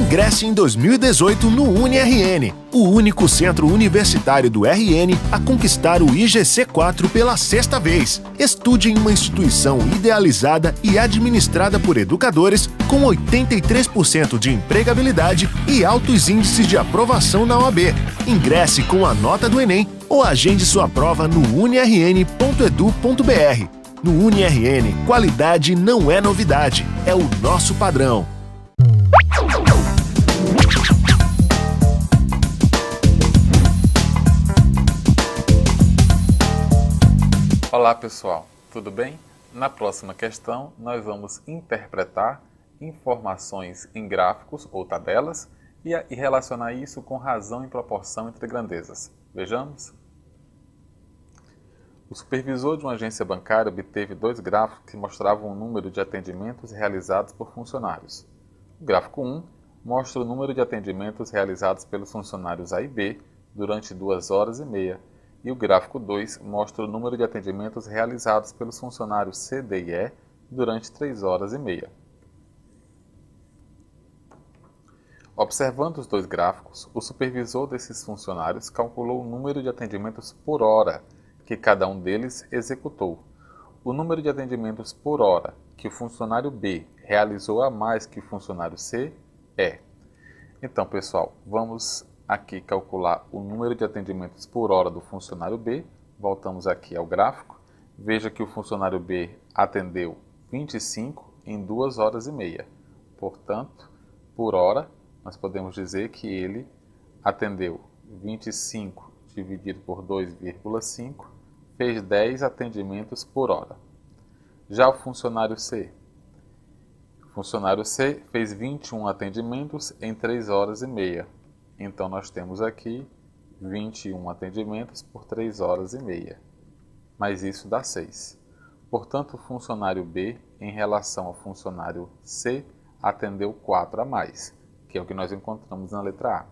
Ingresse em 2018 no UniRN, o único centro universitário do RN a conquistar o IGC4 pela sexta vez. Estude em uma instituição idealizada e administrada por educadores com 83% de empregabilidade e altos índices de aprovação na OAB. Ingresse com a nota do Enem ou agende sua prova no unirn.edu.br. No UniRN, qualidade não é novidade, é o nosso padrão. Olá pessoal, tudo bem? Na próxima questão nós vamos interpretar informações em gráficos ou tabelas e relacionar isso com razão e proporção entre grandezas. Vejamos? O supervisor de uma agência bancária obteve dois gráficos que mostravam o número de atendimentos realizados por funcionários. O gráfico 1 mostra o número de atendimentos realizados pelos funcionários A e B durante 2 horas e meia, e o gráfico 2 mostra o número de atendimentos realizados pelos funcionários C, D e E durante 3 horas e meia. Observando os dois gráficos, o supervisor desses funcionários calculou o número de atendimentos por hora que cada um deles executou. O número de atendimentos por hora que o funcionário B realizou a mais que o funcionário C é. Então, pessoal, vamos aqui calcular o número de atendimentos por hora do funcionário B. Voltamos aqui ao gráfico. Veja que o funcionário B atendeu 25 em 2 horas e meia. Portanto, por hora, nós podemos dizer que ele atendeu 25 dividido por 2,5, fez 10 atendimentos por hora. Já o funcionário C. O funcionário C fez 21 atendimentos em 3 horas e meia. Então, nós temos aqui 21 atendimentos por 3 horas e meia. Mas isso dá 6. Portanto, o funcionário B, em relação ao funcionário C, atendeu 4 a mais, que é o que nós encontramos na letra A.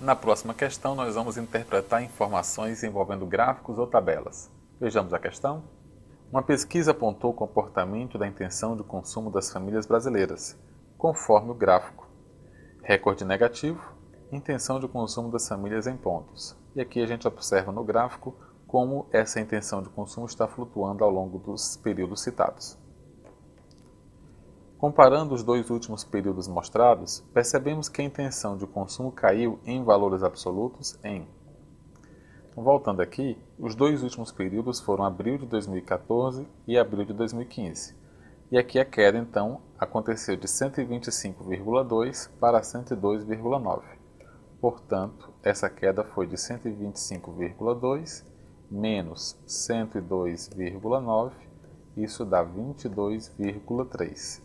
Na próxima questão, nós vamos interpretar informações envolvendo gráficos ou tabelas. Vejamos a questão. Uma pesquisa apontou o comportamento da intenção de consumo das famílias brasileiras, conforme o gráfico. Recorde negativo, intenção de consumo das famílias em pontos. E aqui a gente observa no gráfico como essa intenção de consumo está flutuando ao longo dos períodos citados. Comparando os dois últimos períodos mostrados, percebemos que a intenção de consumo caiu em valores absolutos em... Voltando aqui, os dois últimos períodos foram abril de 2014 e abril de 2015. E aqui a queda, então, aconteceu de 125,2 para 102,9. Portanto, essa queda foi de 125,2 menos 102,9, isso dá 22,3,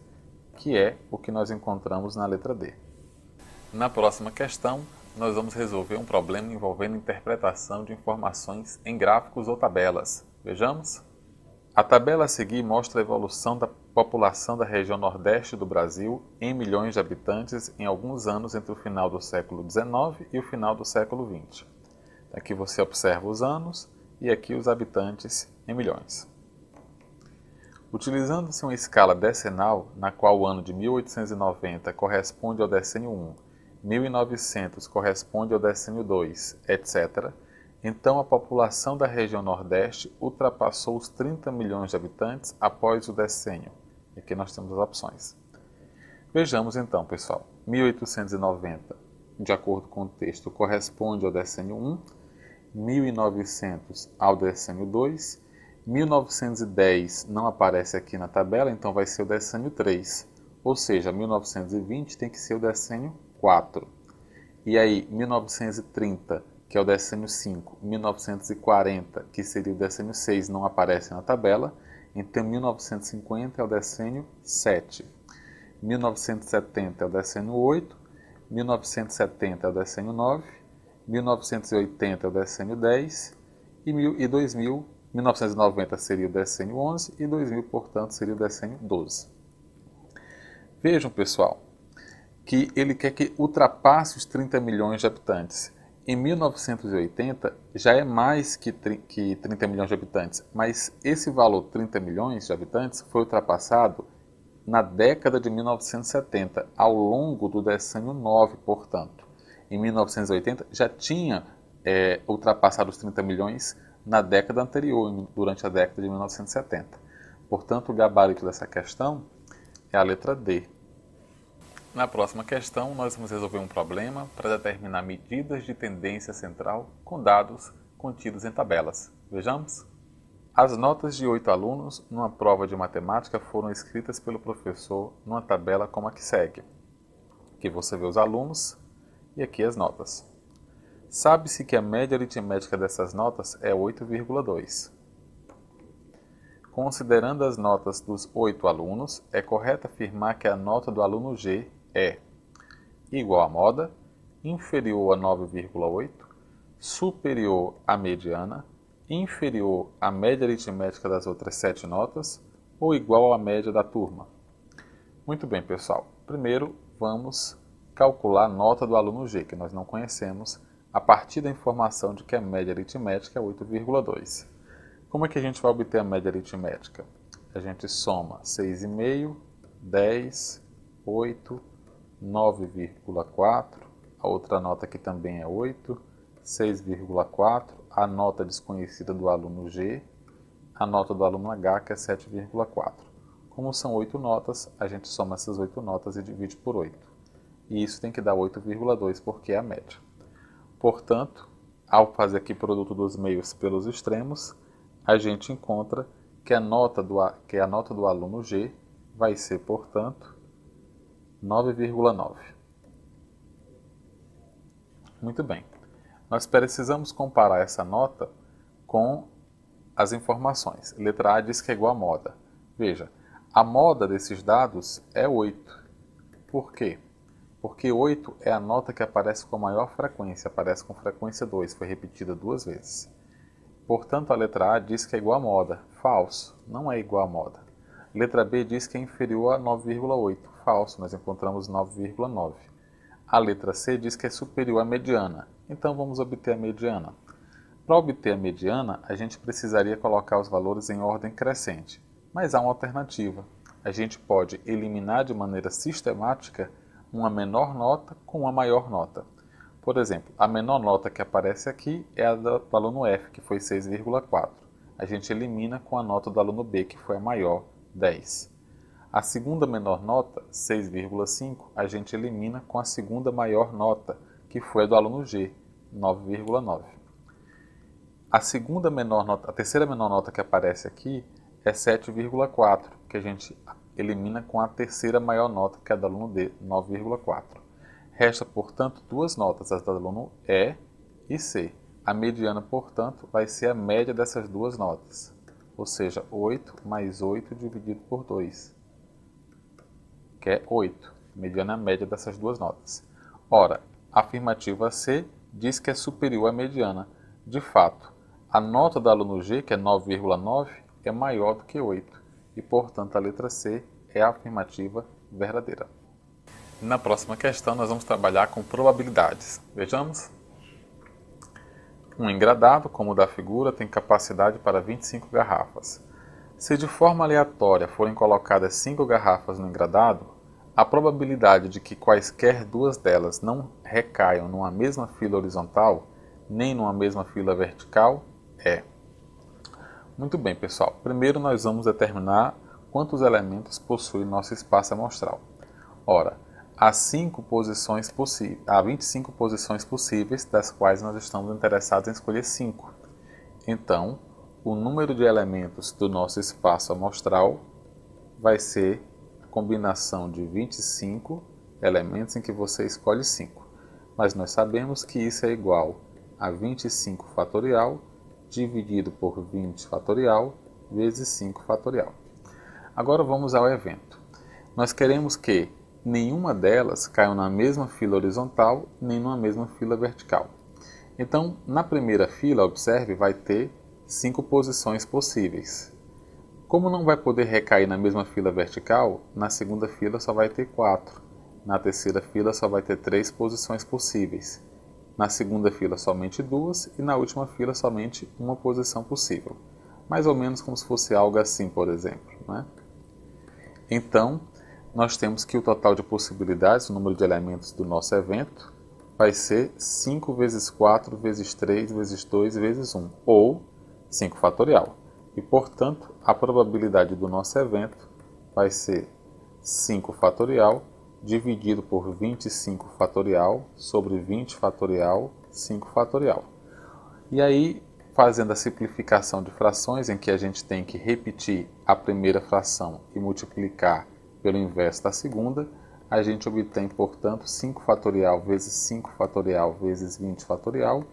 que é o que nós encontramos na letra D. Na próxima questão, nós vamos resolver um problema envolvendo interpretação de informações em gráficos ou tabelas. Vejamos? A tabela a seguir mostra a evolução da população da região nordeste do Brasil em milhões de habitantes em alguns anos entre o final do século XIX e o final do século XX. Aqui você observa os anos e aqui os habitantes em milhões. Utilizando-se uma escala decenal, na qual o ano de 1890 corresponde ao decênio 1, 1900 corresponde ao decênio 2, etc., então a população da região Nordeste ultrapassou os 30 milhões de habitantes após o decênio. Aqui nós temos as opções. Vejamos então, pessoal. 1890, de acordo com o texto, corresponde ao decênio 1, 1900 ao decênio 2, 1910 não aparece aqui na tabela, então vai ser o decênio 3, ou seja, 1920 tem que ser o decênio 4. E aí, 1930, que é o decênio 5, 1940, que seria o decênio 6, não aparece na tabela, então 1950 é o decênio 7, 1970 é o decênio 8, 1970 é o decênio 9, 1980 é o decênio 10 e 2000, 1990 seria o decênio 11 e 2000, portanto, seria o decênio 12. Vejam, pessoal, que ele quer que ultrapasse os 30 milhões de habitantes. Em 1980 já é mais que 30 milhões de habitantes, mas esse valor 30 milhões de habitantes foi ultrapassado na década de 1970, ao longo do decênio 9, portanto. Em 1980 já tinha ultrapassado os 30 milhões na década anterior, durante a década de 1970. Portanto, o gabarito dessa questão é a letra D. Na próxima questão, nós vamos resolver um problema para determinar medidas de tendência central com dados contidos em tabelas. Vejamos? As notas de 8 alunos numa prova de matemática foram escritas pelo professor numa tabela como a que segue. Aqui você vê os alunos e aqui as notas. Sabe-se que a média aritmética dessas notas é 8,2. Considerando as notas dos 8 alunos, é correto afirmar que a nota do aluno G é igual à moda, inferior a 9,8, superior à mediana, inferior à média aritmética das outras 7 notas ou igual à média da turma. Muito bem, pessoal. Primeiro, vamos calcular a nota do aluno G, que nós não conhecemos, a partir da informação de que a média aritmética é 8,2. Como é que a gente vai obter a média aritmética? A gente soma 6,5, 10, 8, 9,4, a outra nota aqui também é 8, 6,4, a nota desconhecida do aluno G, a nota do aluno H, que é 7,4. Como são 8 notas, a gente soma essas 8 notas e divide por 8. E isso tem que dar 8,2, porque é a média. Portanto, ao fazer aqui produto dos meios pelos extremos, a gente encontra que a nota do aluno G vai ser, portanto, 9,9. Muito bem. Nós precisamos comparar essa nota com as informações. Letra A diz que é igual à moda. Veja, a moda desses dados é 8. Por quê? Porque 8 é a nota que aparece com a maior frequência, aparece com frequência 2, foi repetida 2 vezes. Portanto, a letra A diz que é igual à moda. Falso, não é igual à moda. Letra B diz que é inferior a 9,8. Falso, nós encontramos 9,9. A letra C diz que é superior à mediana. Então, vamos obter a mediana. Para obter a mediana, a gente precisaria colocar os valores em ordem crescente. Mas há uma alternativa. A gente pode eliminar de maneira sistemática uma menor nota com uma maior nota. Por exemplo, a menor nota que aparece aqui é a do aluno F, que foi 6,4. A gente elimina com a nota do aluno B, que foi a maior, 10. A segunda menor nota, 6,5, a gente elimina com a segunda maior nota, que foi a do aluno G, 9,9. A terceira menor nota que aparece aqui é 7,4, que a gente elimina com a terceira maior nota, que é a do aluno D, 9,4. Resta, portanto, duas notas, as do aluno E e C. A mediana, portanto, vai ser a média dessas duas notas, ou seja, 8 mais 8 dividido por 2, que é 8. A mediana é a média dessas duas notas. Ora, a afirmativa C diz que é superior à mediana. De fato, a nota do aluno G, que é 9,9, é maior do que 8. E, portanto, a letra C é a afirmativa verdadeira. Na próxima questão, nós vamos trabalhar com probabilidades. Vejamos. Um engradado, como o da figura, tem capacidade para 25 garrafas. Se de forma aleatória forem colocadas 5 garrafas no engradado, a probabilidade de que quaisquer duas delas não recaiam numa mesma fila horizontal, nem numa mesma fila vertical, é. Muito bem, pessoal. Primeiro nós vamos determinar quantos elementos possui nosso espaço amostral. Ora, há 25 posições possíveis, das quais nós estamos interessados em escolher 5. Então, o número de elementos do nosso espaço amostral vai ser a combinação de 25 elementos em que você escolhe 5. Mas nós sabemos que isso é igual a 25 fatorial dividido por 20 fatorial vezes 5 fatorial. Agora vamos ao evento. Nós queremos que nenhuma delas caia na mesma fila horizontal nem numa mesma fila vertical. Então, na primeira fila, observe, vai ter 5 posições possíveis. Como não vai poder recair na mesma fila vertical, na segunda fila só vai ter 4. Na terceira fila só vai ter 3 posições possíveis. Na segunda fila somente 2 e na última fila somente uma posição possível. Mais ou menos como se fosse algo assim, por exemplo, né? Então, nós temos que o total de possibilidades, o número de elementos do nosso evento, vai ser 5 vezes 4 vezes 3 vezes 2 vezes 1, ou 5 fatorial. E, portanto, a probabilidade do nosso evento vai ser 5 fatorial dividido por 25 fatorial sobre 20 fatorial, 5 fatorial. E aí, fazendo a simplificação de frações, em que a gente tem que repetir a primeira fração e multiplicar pelo inverso da segunda, a gente obtém, portanto, 5 fatorial vezes 5 fatorial vezes 20 fatorial,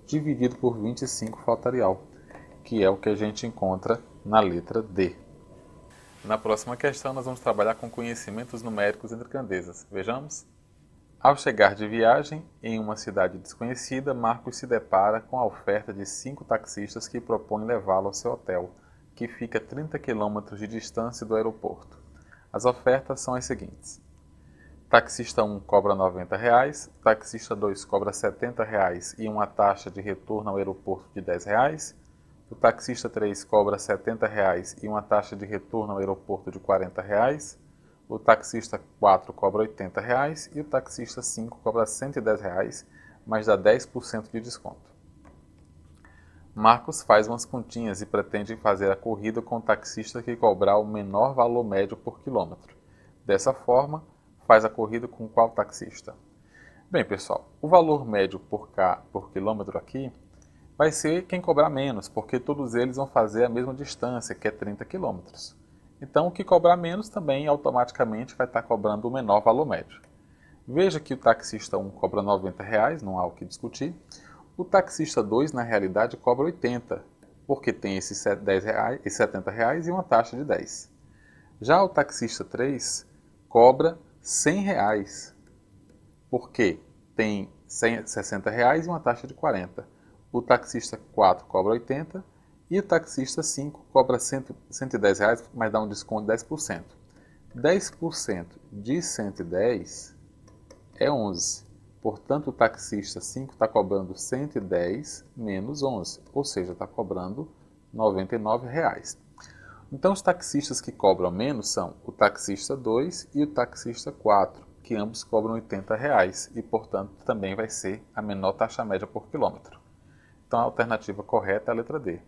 dividido por 25 fatorial, que é o que a gente encontra na letra D. Na próxima questão, nós vamos trabalhar com conhecimentos numéricos entre grandezas. Vejamos. Ao chegar de viagem em uma cidade desconhecida, Marcos se depara com a oferta de 5 taxistas que propõem levá-lo ao seu hotel, que fica a 30 km de distância do aeroporto. As ofertas são as seguintes. Taxista 1 cobra R$ 90, taxista 2 cobra R$ 70 e uma taxa de retorno ao aeroporto de R$ 10, o taxista 3 cobra R$ 70 e uma taxa de retorno ao aeroporto de R$ 40, o taxista 4 cobra R$ 80 e o taxista 5 cobra R$ 110, mas dá 10% de desconto. Marcos faz umas continhas e pretende fazer a corrida com o taxista que cobrar o menor valor médio por quilômetro. Dessa forma, faz a corrida com qual taxista? Bem, pessoal, o valor médio por quilômetro aqui vai ser quem cobrar menos, porque todos eles vão fazer a mesma distância, que é 30 km. Então, o que cobrar menos também automaticamente vai estar cobrando o menor valor médio. Veja que o taxista 1 cobra R$ 90, não há o que discutir. O taxista 2, na realidade, cobra 80, porque tem esses 70 reais e uma taxa de 10. Já o taxista 3 cobra R$ 100, porque tem 60 reais e uma taxa de 40. O taxista 4 cobra 80 e o taxista 5 cobra 110 reais, mas dá um desconto de 10%. 10% de 110 é 11. Portanto, o taxista 5 está cobrando 110 menos 11, ou seja, está cobrando R$ 99. Então, os taxistas que cobram menos são o taxista 2 e o taxista 4, que ambos cobram R$ 80 e, portanto, também vai ser a menor taxa média por quilômetro. Então, a alternativa correta é a letra D.